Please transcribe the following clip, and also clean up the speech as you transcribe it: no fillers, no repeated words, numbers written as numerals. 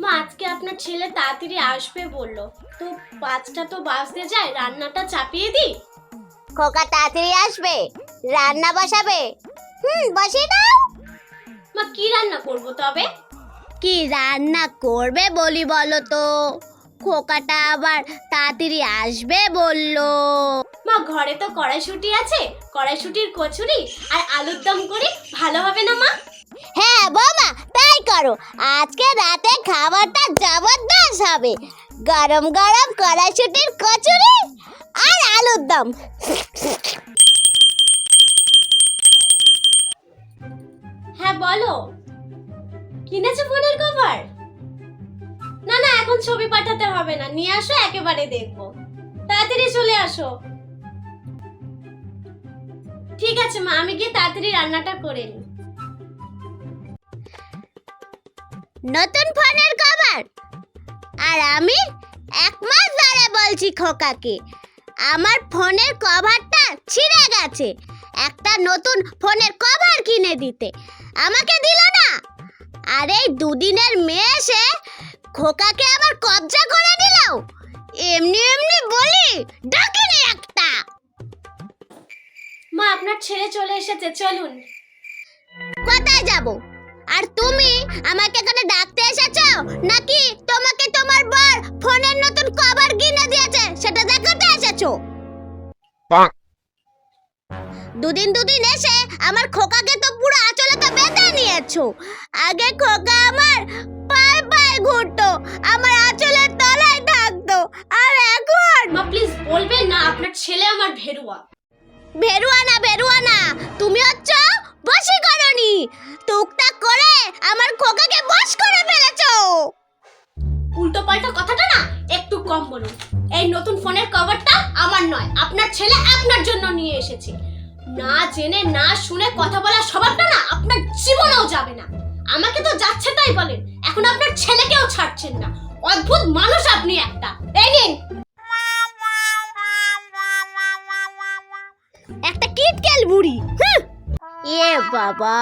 মা আজকে আপনার ছেলে তাড়াতাড়ি আসবে বললো, তো 5টা তো বাজতে যায়, রান্নাটা চাপিয়ে দিই। খোকা তাড়াতাড়ি আসবে, রান্না বসাবে। বসিয়ে দাও। মা কি রান্না করব তবে? কি রান্না করবে বলি বলো তো? খোকাটা আবার তাড়াতাড়ি আসবে বললো। মা ঘরে তো কড়াইশুঁটি আছে, কড়াইশুঁটির কচুরি আর আলুর দম করি, ভালো হবে না মা? হ্যাঁ বৌমা, তাই করো। আজকে রাতে খাবারটা জবরদস্ত হবে। গরম গরম কড়াইশুঁটির কচুরি আর আলুর দম। হ্যাঁ বলো, কিনেছো ফোনের কভার? না না, এখন ছবি পাঠাতে হবে না, নিয়ে আসো, একেবারে দেখবো। তাড়াতাড়ি চলে আসো। ঠিক আছে মা, আমি গিয়ে তাড়াতাড়ি রান্নাটা করে নিই। নতুন ফোনের কভার? আর আমি 1 মাস ধরে বলছি খোকাকে আমার ফোনের কভারটা ছিঁড়ে গেছে, একটা নতুন ফোনের কভার কিনে দিতে। আমাকে দিল না। আর এই দুদিনের মেয়ে এসে খোকাকে আমার কবজা করে দিল। এমনি এমনি বলি ডাকিনি একটা। মা আপনার ছেলে চলে এসেছে, চলুন। কোথায় যাব? আর তুমি আমাকে এখানে ডাকতে এসেছো নাকি তোমাকে তোমার বর ফোনের নতুন কভার কিনে দিয়েছে সেটা দেখাতে এসেছো? দুদিন এসে আমার খোকাকে তো পুরো আঁচলে তো বেঁধে নিয়েছো। আগে খোকা আমার পায়ে পায়ে ঘুরতো, আমার আঁচলের তলায় থাকতো, আর এখন মা প্লিজ বলবেন না আপনার ছেলে আমার ভেরুয়া। ভেরুয়া না, তুমি হচ্ছ বশীকরণী। টুকটাক করে আমার খোকাকে বশ করে ফেলেছো। উল্টো পাল্টা কথাটা না একটু কম বলুন। এই নতুন ফোনের কভারটা আমার নয়, আপনার ছেলে আপনার জন্য নিয়ে এসেছে। না জেনে না শুনে কথা বলার স্বভাবটা না আপনার জীবনেও যাবে না। আমাকে তো যাচ্ছে তাই বলেন, এখন আপনার ছেলেকেও ছাড়ছেন না। অদ্ভুত মানুষ আপনি একটা। এই নিন। একটা কিটকেল বুড়ি। এ বাবা।